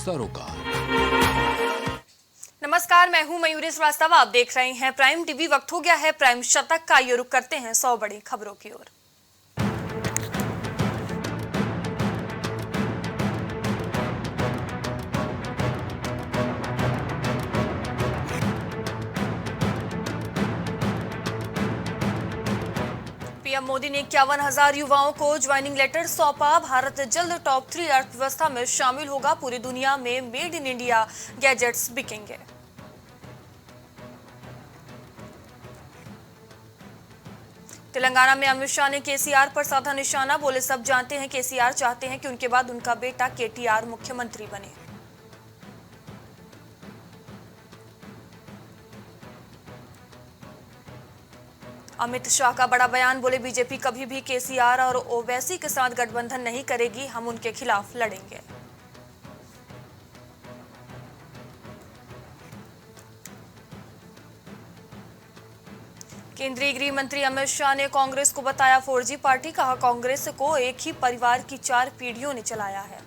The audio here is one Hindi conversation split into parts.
सरोकार। नमस्कार, मैं हूं मयूरी श्रीवास्तव। आप देख रहे हैं प्राइम टीवी। वक्त हो गया है प्राइम शतक का। ये रुख करते हैं 100 बड़ी खबरों की ओर। पीएम मोदी ने 51,000 युवाओं को ज्वाइनिंग लेटर सौंपा। भारत जल्द टॉप 3 अर्थव्यवस्था में शामिल होगा। पूरी दुनिया में मेड इन इंडिया गैजेट्स बिकेंगे। तेलंगाना में अमित शाह ने केसीआर पर साधा निशाना। बोले, सब जानते हैं केसीआर चाहते हैं कि उनके बाद उनका बेटा केटीआर मुख्यमंत्री बने। अमित शाह का बड़ा बयान। बोले, बीजेपी कभी भी केसीआर और ओवैसी के साथ गठबंधन नहीं करेगी, हम उनके खिलाफ लड़ेंगे। केंद्रीय गृह मंत्री अमित शाह ने कांग्रेस को बताया 4G पार्टी। कहा, कांग्रेस को एक ही परिवार की 4 पीढ़ियों ने चलाया है।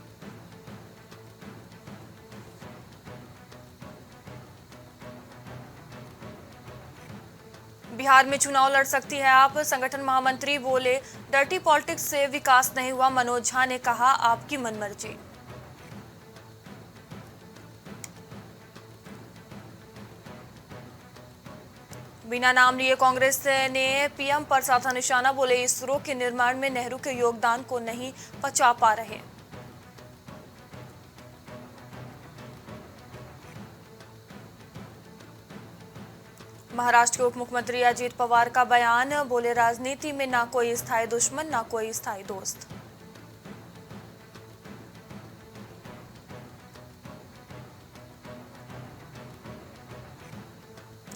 बिहार में चुनाव लड़ सकती है आप। संगठन महामंत्री बोले, डर्टी पॉलिटिक्स से विकास नहीं हुआ। मनोज झा ने कहा, आपकी मनमर्जी। बिना नाम लिए कांग्रेस ने पीएम पर साधा निशाना। बोले, इसरो के निर्माण में नेहरू के योगदान को नहीं पचा पा रहे। महाराष्ट्र के उप मुख्यमंत्री अजित पवार का बयान। बोले, राजनीति में ना कोई स्थायी दुश्मन ना कोई स्थायी दोस्त।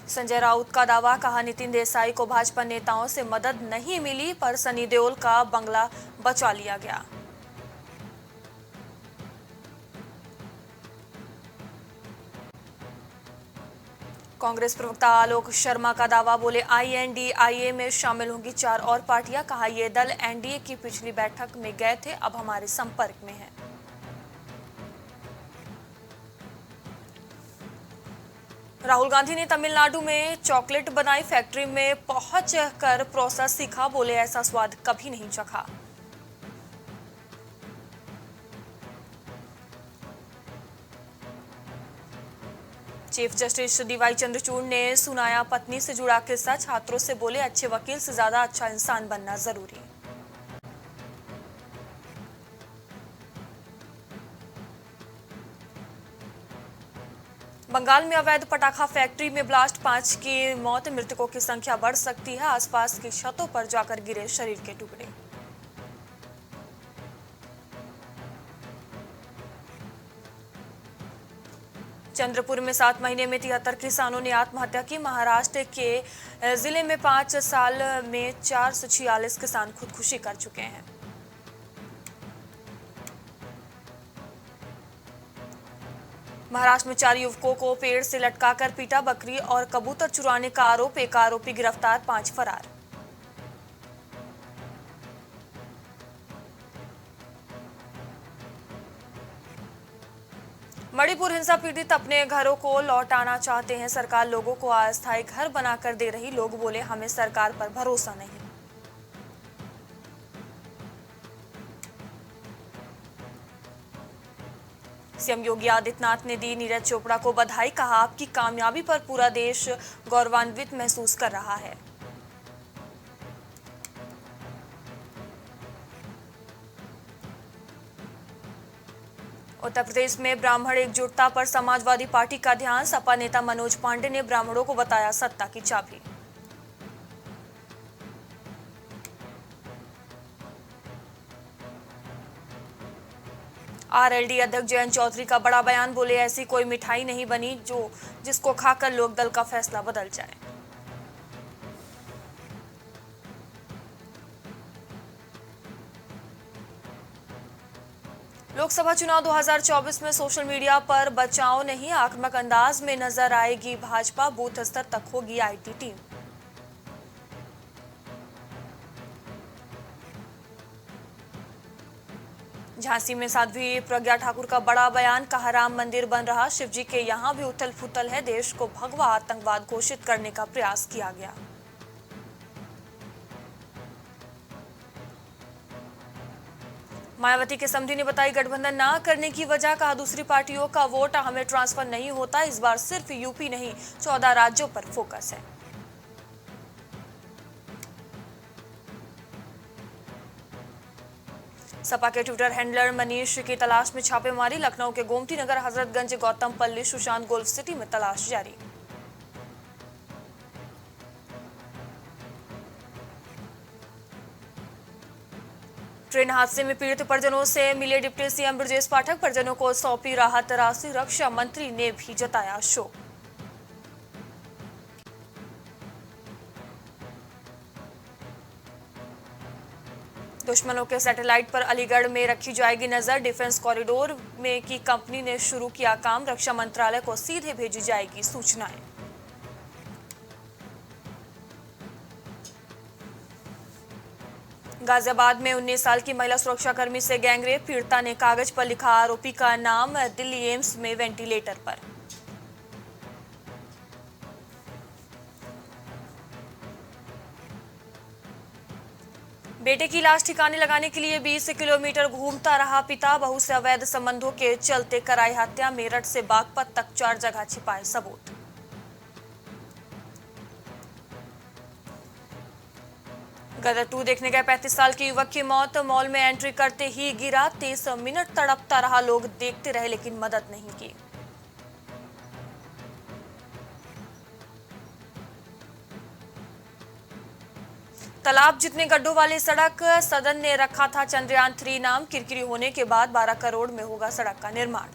संजय राउत का दावा। कहा, नितिन देसाई को भाजपा नेताओं से मदद नहीं मिली, पर सनी देओल का बंगला बचा लिया गया। कांग्रेस प्रवक्ता आलोक शर्मा का दावा। बोले, INDIA में शामिल होंगी 4 और पार्टियां। कहा, ये दल एनडीए की पिछली बैठक में गए थे, अब हमारे संपर्क में है। राहुल गांधी ने तमिलनाडु में चॉकलेट बनाई फैक्ट्री में पहुंचकर प्रोसेस सीखा। बोले, ऐसा स्वाद कभी नहीं चखा। चीफ जस्टिस डीवाई चंद्रचूड़ ने सुनाया पत्नी से जुड़ा किस्सा। छात्रों से बोले, अच्छे वकील से ज्यादा अच्छा इंसान बनना जरूरी। बंगाल में अवैध पटाखा फैक्ट्री में ब्लास्ट, 5 की मौत, मृतकों की संख्या बढ़ सकती है। आसपास की छतों पर जाकर गिरे शरीर के टुकड़े। चंद्रपुर में 7 महीने में 73 किसानों ने आत्महत्या की। महाराष्ट्र के जिले में 5 साल में 446 किसान खुदकुशी कर चुके हैं। महाराष्ट्र में 4 युवकों को पेड़ से लटकाकर पीटा। बकरी और कबूतर चुराने का आरोप। एक आरोपी गिरफ्तार, 5 फरार। मणिपुर हिंसा पीड़ित अपने घरों को लौटाना चाहते हैं। सरकार लोगों को अस्थायी घर बनाकर दे रही। लोग बोले, हमें सरकार पर भरोसा नहीं। सीएम योगी आदित्यनाथ ने दी नीरज चोपड़ा को बधाई। कहा, आपकी कामयाबी पर पूरा देश गौरवान्वित महसूस कर रहा है। उत्तर प्रदेश में ब्राह्मण एकजुटता पर समाजवादी पार्टी का ध्यान। सपा नेता मनोज पांडे ने ब्राह्मणों को बताया सत्ता की चाबी। आरएलडी अध्यक्ष जयंत चौधरी का बड़ा बयान। बोले, ऐसी कोई मिठाई नहीं बनी जिसको खाकर लोकदल का फैसला बदल जाए। लोकसभा चुनाव 2024 में सोशल मीडिया पर बचाव नहीं, आक्रामक अंदाज में नजर आएगी भाजपा। बूथ स्तर तक होगी आईटी टीम। झांसी में साध्वी प्रज्ञा ठाकुर का बड़ा बयान, कहा राम मंदिर बन रहा, शिवजी के यहाँ भी उथल फुथल है, देश को भगवा आतंकवाद घोषित करने का प्रयास किया गया। मायावती के समधी ने बताई गठबंधन ना करने की वजह, कहा दूसरी पार्टियों का वोट हमें ट्रांसफर नहीं होता, इस बार सिर्फ यूपी नहीं 14 राज्यों पर फोकस है। सपा के ट्विटर हैंडलर मनीष की तलाश में छापेमारी, लखनऊ के गोमती नगर, हजरतगंज, गौतमपल्ली, सुशांत गोल्फ सिटी में तलाश जारी। ट्रेन हादसे में पीड़ित परिजनों से मिले डिप्टी सीएम ब्रजेश पाठक, परिजनों को सौंपी राहत राशि, रक्षा मंत्री ने भी जताया शोक। दुश्मनों के सैटेलाइट पर अलीगढ़ में रखी जाएगी नजर, डिफेंस कॉरिडोर में की कंपनी ने शुरू किया काम, रक्षा मंत्रालय को सीधे भेजी जाएगी सूचनाएं। गाजियाबाद में 19 साल की महिला सुरक्षाकर्मी से गैंगरेप, पीड़िता ने कागज पर लिखा आरोपी का नाम, दिल्ली एम्स में वेंटिलेटर पर। बेटे की लाश ठिकाने लगाने के लिए 20 किलोमीटर घूमता रहा पिता, बहू से अवैध संबंधों के चलते कराई हत्या, मेरठ से बागपत तक 4 जगह छिपाए सबूत। गदर 2 देखने गए 35 साल के युवक की मौत, मॉल में एंट्री करते ही गिरा, 30 मिनट तड़पता रहा, लोग देखते रहे लेकिन मदद नहीं की। तालाब जितने गड्ढों वाली सड़क, सदन ने रखा था चंद्रयान 3 नाम, किरकिरी होने के बाद 12 करोड़ में होगा सड़क का निर्माण।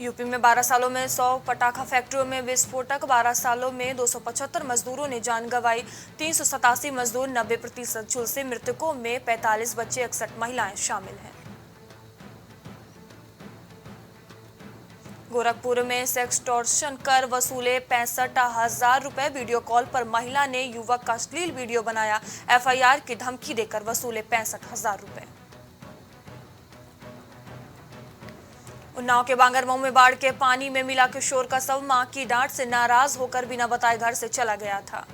यूपी में 12 सालों में 100 पटाखा फैक्ट्रियों में विस्फोटक, 12 सालों में 275 मजदूरों ने जान गंवाई, 387 मजदूर 90% झुलसे, मृतकों में 45 बच्चे 61 महिलाएं शामिल हैं। गोरखपुर में सेक्सटॉर्शन कर वसूले 65,000 रुपए, वीडियो कॉल पर महिला ने युवक का अश्लील वीडियो बनाया, एफआईआर की धमकी देकर वसूले 65,000 रुपए। उन्नाव के बांगरमऊ में बाढ़ के पानी में मिला किशोर का शव, मां की डांट से नाराज होकर बिना बताए घर से चला गया था।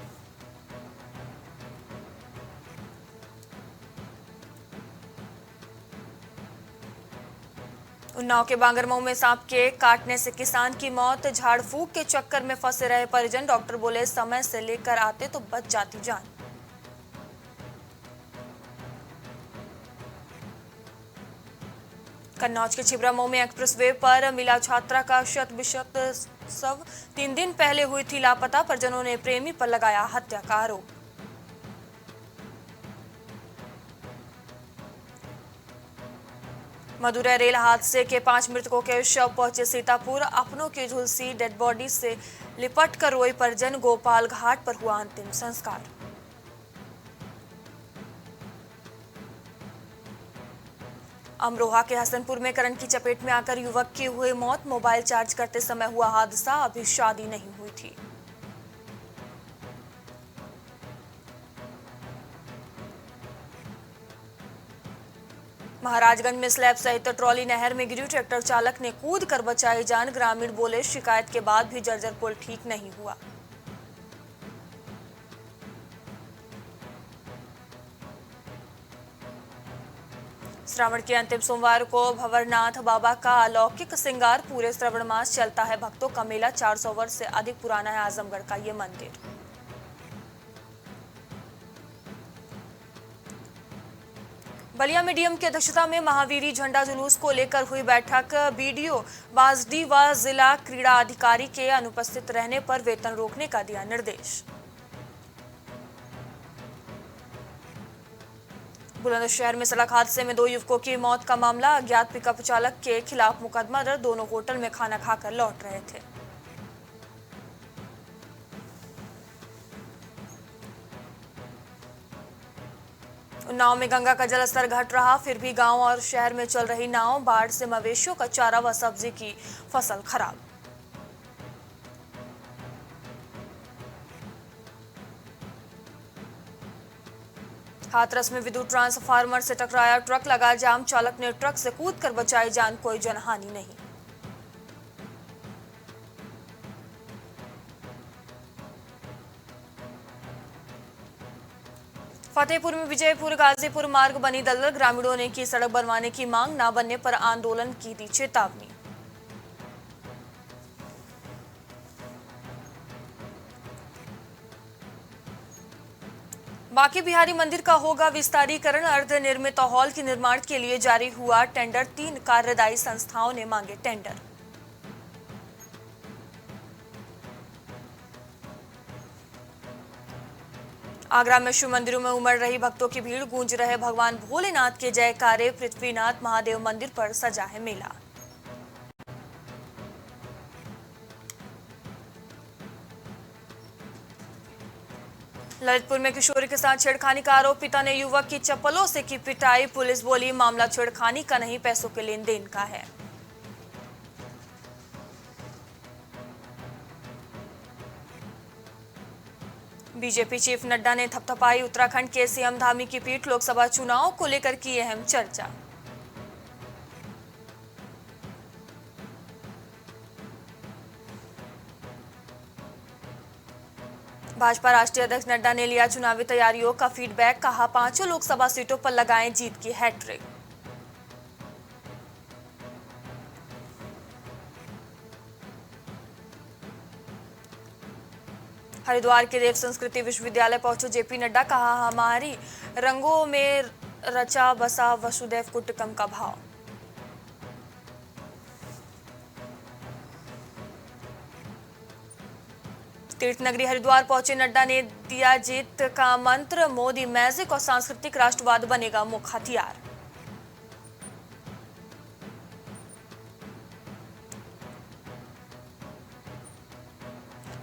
उन्नाव के बांगरमऊ में सांप के काटने से किसान की मौत, झाड़ फूक के चक्कर में फंसे रहे परिजन, डॉक्टर बोले समय से लेकर आते तो बच जाती जान। कन्नौज के छिबरामऊ में एक्सप्रेस वे पर मिला छात्रा का शत विशत शव, 3 दिन पहले हुई थी लापता, परिजनों ने प्रेमी पर लगाया हत्या का आरोप। मदुरै रेल हादसे के 5 मृतकों के शव पहुंचे सीतापुर, अपनों की झुलसी डेड बॉडी से लिपट कर रोई परिजन, गोपाल घाट पर हुआ अंतिम संस्कार। अमरोहा के हसनपुर में करंट की चपेट में आकर युवक की हुई मौत, मोबाइल चार्ज करते समय हुआ हादसा, अभी शादी नहीं हुई थी। महाराजगंज में स्लैब सहित ट्रॉली नहर में गिरी, ट्रैक्टर चालक ने कूद कर बचाई जान, ग्रामीण बोले शिकायत के बाद भी जर्जर पुल ठीक नहीं हुआ। श्रावण के अंतिम सोमवार को भंवरनाथ बाबा का अलौकिक श्रृंगार, पूरे श्रावण मास चलता है भक्तों का मेला, 400 वर्ष से अधिक पुराना है आजमगढ़ का ये मंदिर। बलिया मीडियम की अध्यक्षता में महावीरी झंडा जुलूस को लेकर हुई बैठक, बीडीओ बाजडी व जिला क्रीड़ा अधिकारी के अनुपस्थित रहने पर वेतन रोकने का दिया निर्देश। बुलंदशहर में सड़क हादसे में 2 युवकों की मौत का मामला, अज्ञात पिकअप चालक के खिलाफ मुकदमा दर्ज, दोनों होटल में खाना खाकर लौट रहे थे। उन्नाव में गंगा का जलस्तर घट रहा, फिर भी गांव और शहर में चल रही नाव, बाढ़ से मवेशियों का चारा व सब्जी की फसल खराब। हाथरस में विद्युत ट्रांसफार्मर से टकराया ट्रक, लगा जाम, चालक ने ट्रक से कूदकर बचाई जान, कोई जनहानि नहीं। फतेहपुर में विजयपुर गाजीपुर मार्ग बनी दलदल, ग्रामीणों ने की सड़क बनवाने की मांग, न बनने पर आंदोलन की दी चेतावनी। बांके बिहारी मंदिर का होगा विस्तारीकरण, अर्ध निर्मित हॉल के निर्माण के लिए जारी हुआ टेंडर, 3 कार्यदायी संस्थाओं ने मांगे टेंडर। आगरा में शिव मंदिरों में उमड़ रही भक्तों की भीड़, गूंज रहे भगवान भोलेनाथ के जयकारे, पृथ्वीनाथ महादेव मंदिर पर सजा है मेला। ललितपुर में किशोरी के साथ छेड़खानी का आरोप, पिता ने युवक की चप्पलों से की पिटाई, पुलिस बोली मामला छेड़खानी का नहीं, पैसों के लेन देन का है। बीजेपी चीफ नड्डा ने थपथपाई उत्तराखंड के सीएम धामी की पीठ, लोकसभा चुनाव को लेकर की अहम चर्चा। भाजपा राष्ट्रीय अध्यक्ष नड्डा ने लिया चुनावी तैयारियों का फीडबैक, कहा 5 लोकसभा सीटों पर लगाएं जीत की हैट्रिक। हरिद्वार के देव संस्कृति विश्वविद्यालय पहुंचे जेपी नड्डा, कहा हमारी रंगों में रचा बसा वसुदैव कुटुंबकम का भाव। तीर्थ नगरी हरिद्वार पहुंचे नड्डा ने दिया जीत का मंत्र, मोदी मैजिक और सांस्कृतिक राष्ट्रवाद बनेगा मुख्य हथियार।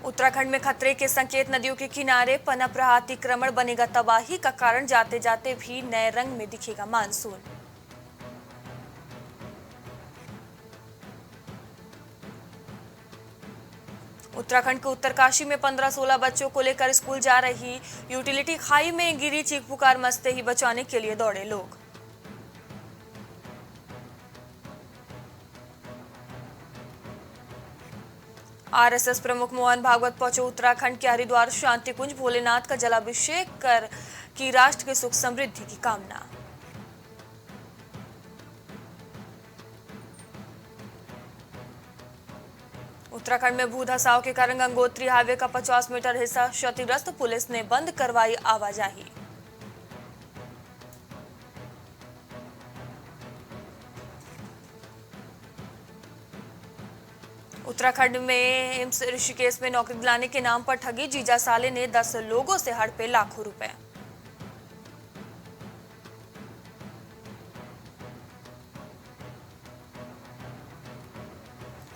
उत्तराखंड में खतरे के संकेत, नदियों के किनारे पनप रहा अतिक्रमण बनेगा तबाही का कारण, जाते जाते भी नए रंग में दिखेगा मानसून। उत्तराखंड के उत्तरकाशी में 15-16 बच्चों को लेकर स्कूल जा रही यूटिलिटी खाई में गिरी, चीख पुकार मचते ही बचाने के लिए दौड़े लोग। आरएसएस प्रमुख मोहन भागवत पहुंचे उत्तराखंड के हरिद्वार शांति कुंज, भोलेनाथ का जलाभिषेक कर की राष्ट्र की सुख समृद्धि की कामना। उत्तराखंड में भू धसाव के कारण गंगोत्री हाईवे का 50 मीटर हिस्सा क्षतिग्रस्त, पुलिस ने बंद करवाई आवाजाही। उत्तराखंड में एम्स ऋषिकेश में नौकरी दिलाने के नाम पर ठगी, जीजा साले ने 10 लोगों से हड़पे लाखों रुपए।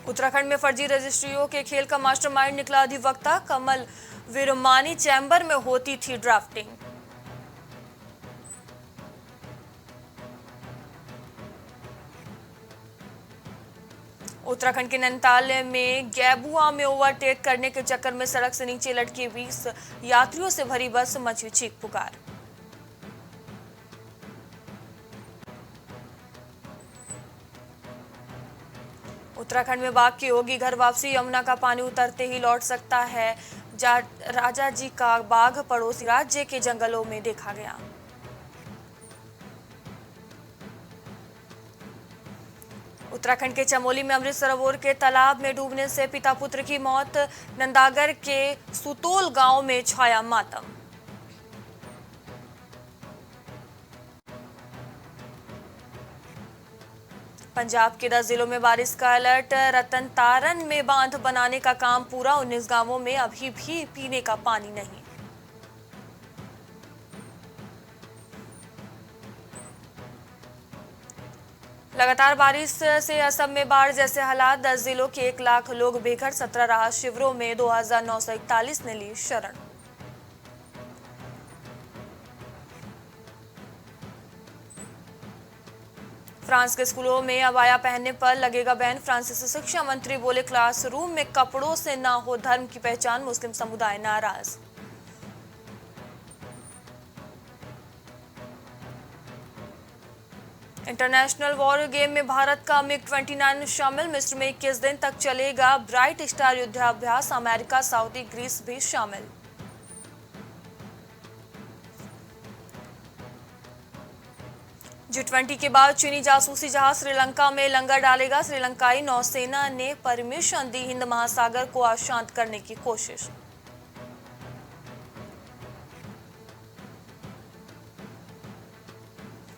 उत्तराखंड में फर्जी रजिस्ट्रियों के खेल का मास्टरमाइंड निकला अधिवक्ता, कमल विरमानी चैम्बर में होती थी ड्राफ्टिंग। उत्तराखंड के नैनीताल में गैबुआ में ओवरटेक करने के चक्कर में सड़क से नीचे लटकी 20 यात्रियों से भरी बस, मची चीख पुकार। उत्तराखंड में बाघ की होगी घर वापसी, यमुना का पानी उतरते ही लौट सकता है राजा जी का बाघ, पड़ोसी राज्य के जंगलों में देखा गया। उत्तराखंड के चमोली में अमृत सरोवर के तालाब में डूबने से पिता पुत्र की मौत, नंदागर के सुतोल गांव में छाया मातम। पंजाब के 10 जिलों में बारिश का अलर्ट, रतन तारन में बांध बनाने का काम पूरा, 19 गांवों में अभी भी पीने का पानी नहीं। लगातार बारिश से असम में बाढ़ जैसे हालात, 10 जिलों के 1 लाख लोग बेघर, 17 राहत शिविरों में 2941 ने ली शरण। फ्रांस के स्कूलों में अबाया पहनने पर लगेगा बैन, फ्रांसीसी शिक्षा मंत्री बोले क्लासरूम में कपड़ों से ना हो धर्म की पहचान, मुस्लिम समुदाय नाराज। इंटरनेशनल वॉर गेम में भारत का MiG-29 शामिल। मिस्र में 21 दिन तक चलेगा ब्राइट स्टार युद्धाभ्यास। अमेरिका, सऊदी, ग्रीस भी शामिल। G20 के बाद चीनी जासूसी जहाज श्रीलंका में लंगर डालेगा। श्रीलंकाई नौसेना ने परमिशन दी हिंद महासागर को अशांत करने की कोशिश।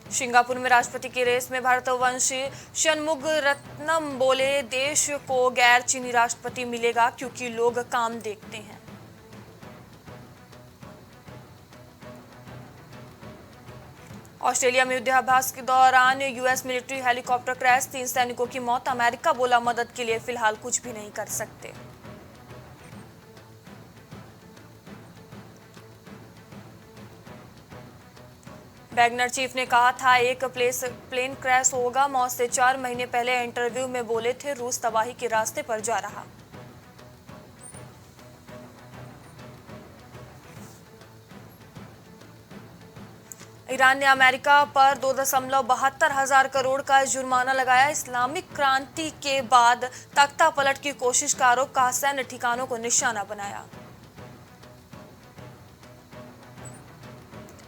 सिंगापुर में राष्ट्रपति की रेस में भारतवंशी षणमुगरत्नम बोले, देश को गैर चीनी राष्ट्रपति मिलेगा क्योंकि लोग काम देखते हैं। ऑस्ट्रेलिया में युद्धाभ्यास के दौरान यूएस मिलिट्री हेलीकॉप्टर क्रैश, 3 सैनिकों की मौत। अमेरिका बोला, मदद के लिए फिलहाल कुछ भी नहीं कर सकते। वैगनर चीफ ने कहा था एक प्लेन क्रैश होगा। मौत से 4 महीने पहले इंटरव्यू में बोले थे रूस तबाही के रास्ते पर जा रहा। ईरान ने अमेरिका पर 2.72 हजार करोड़ का जुर्माना लगाया। इस्लामिक क्रांति के बाद तख्ता पलट की कोशिश का आरोप, कहा सैन्य ठिकानों को निशाना बनाया।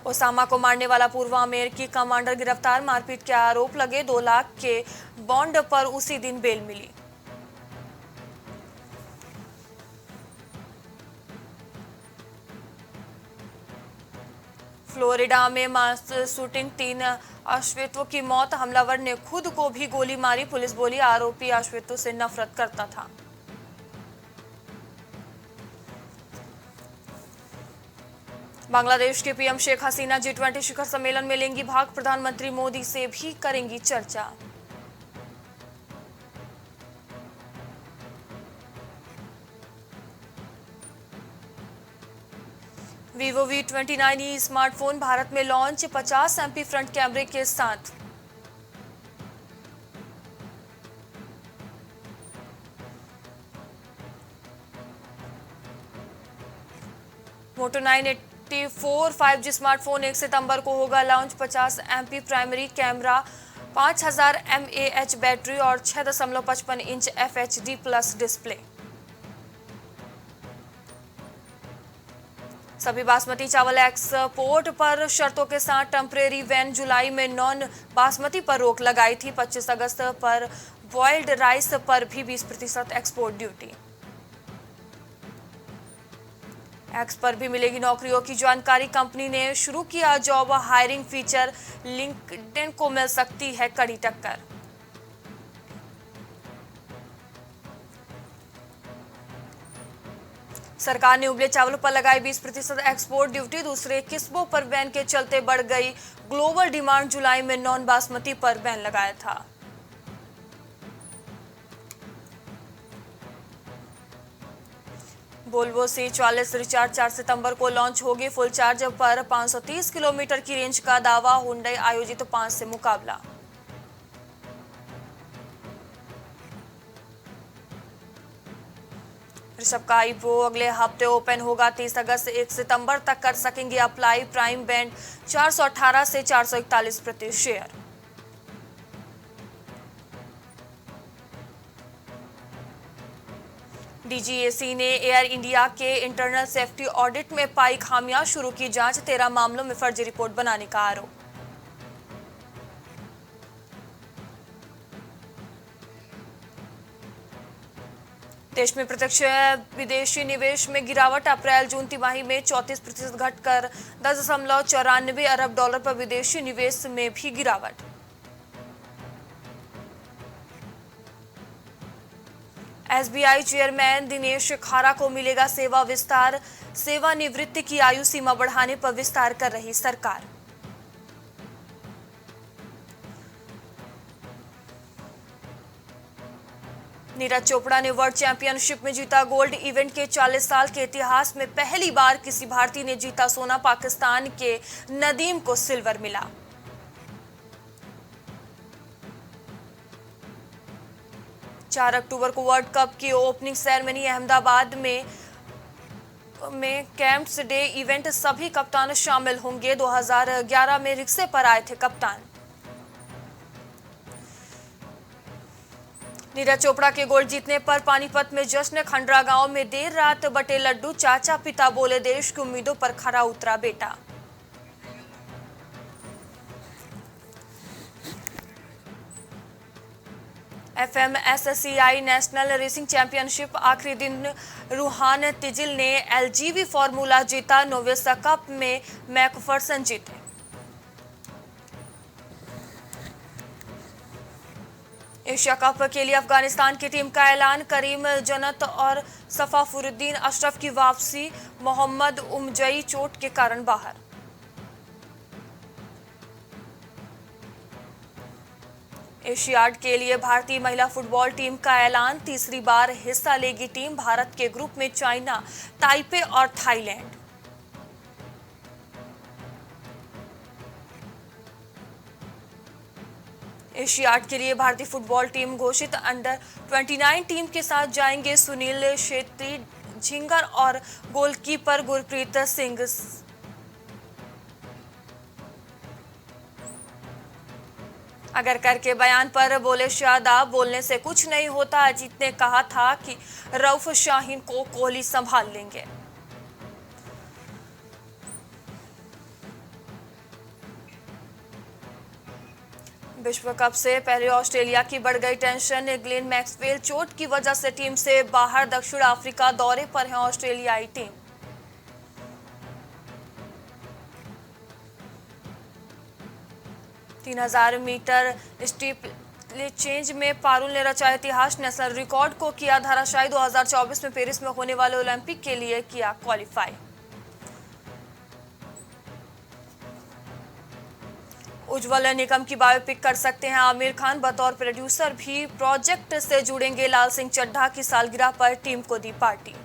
ओसामा को मारने वाला पूर्व अमेरिकी कमांडर गिरफ्तार। मारपीट के आरोप लगे। 2 लाख के बॉन्ड पर उसी दिन बेल मिली। फ्लोरिडा में मास शूटिंग, 3 अश्वेतों की मौत। हमलावर ने खुद को भी गोली मारी। पुलिस बोली आरोपी अश्वेतों से नफरत करता था। बांग्लादेश के पीएम शेख हसीना G20 शिखर सम्मेलन में लेंगी भाग। प्रधानमंत्री मोदी से भी करेंगी चर्चा। Vivo V29e स्मार्टफोन भारत में लॉन्च, 50 MP फ्रंट कैमरे के साथ। मोटो 984 5G स्मार्टफोन 1 सितंबर को होगा launch. 50 MP primary camera, 5000 mAh battery और 6.55 इंच FHD प्लस डिस्प्ले। सभी बासमती चावल एक्सपोर्ट पर शर्तों के साथ टेम्परेरी बैन। जुलाई में नॉन बासमती पर रोक लगाई थी। 25 अगस्त पर बॉइल्ड राइस पर भी 20% एक्सपोर्ट ड्यूटी। एक्स पर भी मिलेगी नौकरियों की जानकारी। कंपनी ने शुरू किया जॉब हायरिंग फीचर। लिंक्डइन को मिल सकती है कड़ी टक्कर। सरकार ने उबले चावलों पर लगाई 20% एक्सपोर्ट ड्यूटी। दूसरे किस्मों पर बैन के चलते बढ़ गई ग्लोबल डिमांड। जुलाई में नॉन बासमती पर बैन लगाया था। वोल्वो C40 रिचार्ज 4 सितंबर को लॉन्च होगी। फुल चार्ज पर 530 किलोमीटर की रेंज का दावा। हुंडई आयोजित 5 से मुकाबला। ऋषभ का आईपीओ अगले हफ्ते ओपन होगा। 30 अगस्त से 1 सितंबर तक कर सकेंगे अप्लाई। प्राइम बैंड 418 से 441 प्रति शेयर। DGAC ने एयर इंडिया के इंटरनल सेफ्टी ऑडिट में पाई खामियां। शुरू की जांच। 13 मामलों में फर्जी रिपोर्ट बनाने का आरोप। देश में प्रत्यक्ष विदेशी निवेश में गिरावट। अप्रैल जून तिमाही में 34% घटकर 10.94 अरब डॉलर पर विदेशी निवेश में भी गिरावट। SBI चेयरमैन दिनेश खारा को मिलेगा सेवा विस्तार। सेवानिवृत्ति की आयु सीमा बढ़ाने पर विस्तार कर रही सरकार। नीरज चोपड़ा ने वर्ल्ड चैंपियनशिप में जीता गोल्ड। इवेंट के 40 साल के इतिहास में पहली बार किसी भारतीय ने जीता सोना। पाकिस्तान के नदीम को सिल्वर मिला। चार अक्टूबर को वर्ल्ड कप की ओपनिंग सेरेमनी अहमदाबाद में कैंप्स डे इवेंट। सभी कप्तान शामिल होंगे। 2011 में रिक्शे पर आए थे कप्तान। नीरज चोपड़ा के गोल्ड जीतने पर पानीपत में जश्न। खंडरा गांव में देर रात बटे लड्डू। चाचा पिता बोले देश की उम्मीदों पर खरा उतरा बेटा। FMSCI नेशनल रेसिंग चैंपियनशिप आखिरी दिन रूहान तिजिल ने LGV फॉर्मूला जीता। नोवेसा कप में मैकफर्सन जीते। एशिया कप के लिए अफगानिस्तान की टीम का ऐलान। करीम जन्नत और सफाफुरुद्दीन अशरफ की वापसी। मोहम्मद उमजई चोट के कारण बाहर। एशियाड के लिए भारतीय महिला फुटबॉल टीम का ऐलान। तीसरी बार हिस्सा लेगी टीम। भारत के ग्रुप में चाइना, ताइपे और थाईलैंड। एशियाड के लिए भारतीय फुटबॉल टीम घोषित। अंडर-29 टीम के साथ जाएंगे सुनील शेट्टी, झिंगर और गोलकीपर गुरप्रीत सिंह। अगर करके बयान पर बोले शादाब, बोलने से कुछ नहीं होता। अजीत ने कहा था कि रऊफ शाहीन को कोहली संभाल लेंगे। विश्व कप से पहले ऑस्ट्रेलिया की बढ़ गई टेंशन। ग्लेन मैक्सवेल चोट की वजह से टीम से बाहर। दक्षिण अफ्रीका दौरे पर है ऑस्ट्रेलियाई टीम। तीन 3000 मीटर स्टीपलेचेज में पारुल ने रचा इतिहास। नेशनल रिकॉर्ड को किया धराशायी। 2024 में पेरिस में होने वाले ओलंपिक के लिए किया क्वालिफाई। उज्ज्वल निगम की बायोपिक कर सकते हैं आमिर खान। बतौर प्रोड्यूसर भी प्रोजेक्ट से जुड़ेंगे। लाल सिंह चड्ढा की सालगिरह पर टीम को दी पार्टी।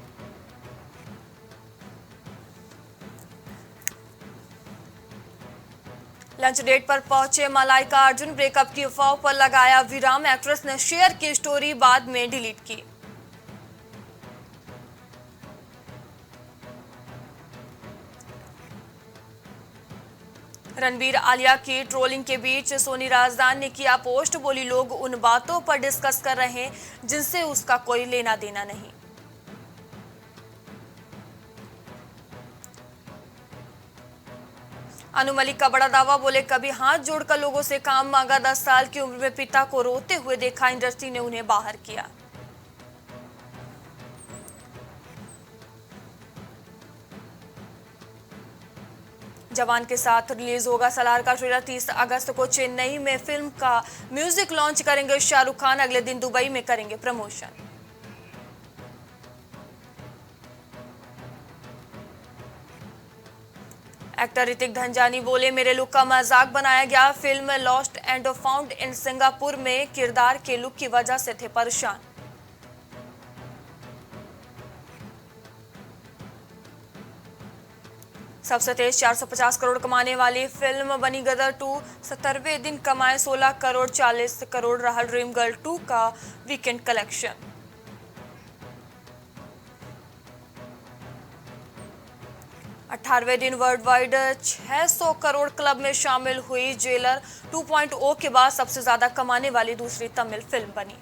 लंच डेट पर पहुंचे मलाइका अर्जुन। ब्रेकअप की अफवाह पर लगाया विराम। एक्ट्रेस ने शेयर की स्टोरी बाद में डिलीट की। रणबीर आलिया की ट्रोलिंग के बीच सोनी राजदान ने किया पोस्ट। बोली लोग उन बातों पर डिस्कस कर रहे हैं जिनसे उसका कोई लेना देना नहीं। अनु मलिक का बड़ा दावा। बोले कभी हाथ जोड़कर लोगों से काम मांगा। 10 साल की उम्र में पिता को रोते हुए देखा। इंडस्ट्री ने उन्हें बाहर किया। जवान के साथ रिलीज होगा सलार का ट्रेलर। 30 अगस्त को चेन्नई में फिल्म का म्यूजिक लॉन्च करेंगे शाहरुख खान। अगले दिन दुबई में करेंगे प्रमोशन। एक्टर ऋतिक धनजानी बोले मेरे लुक का मजाक बनाया गया। Film lost and found in Singapore में किरदार के लुक की वजह से थे परेशान। सबसे तेज 450 करोड़ कमाने वाली फिल्म बनी गदर 2। 70वें दिन कमाए 16 करोड़ 40 करोड़ रहा ड्रीम गर्ल 2 का वीकेंड कलेक्शन। अठारहवें दिन वर्ल्ड वाइड 600 करोड़ क्लब में शामिल हुई। जेलर 2.0 के बाद सबसे ज्यादा कमाने वाली दूसरी तमिल फिल्म बनी।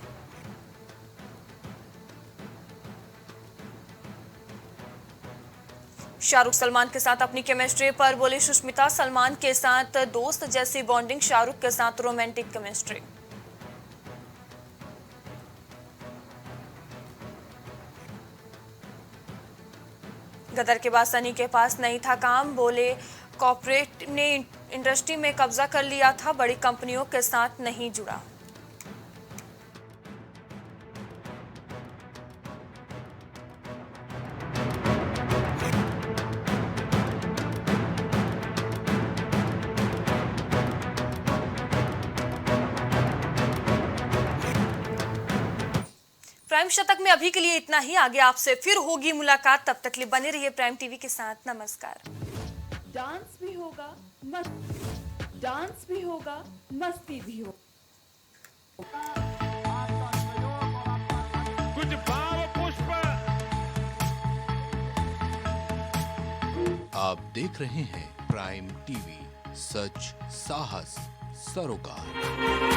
शाहरुख सलमान के साथ अपनी केमिस्ट्री पर बोली सुष्मिता। सलमान के साथ दोस्त जैसी बॉन्डिंग। शाहरुख के साथ रोमांटिक केमिस्ट्री। गदर के बाद सनी के पास नहीं था काम। बोले कॉर्पोरेट ने इंडस्ट्री में कब्जा कर लिया था, बड़ी कंपनियों के साथ नहीं जुड़ा। प्राइम शतक में अभी के लिए इतना ही। आगे आपसे फिर होगी मुलाकात। तब तक के लिए बने रहिए प्राइम टीवी के साथ। नमस्कार। डांस भी होगा, मस्ती भी हो। कुछ भाव पुष्प। आप देख रहे हैं प्राइम टीवी, सच साहस सरोकार।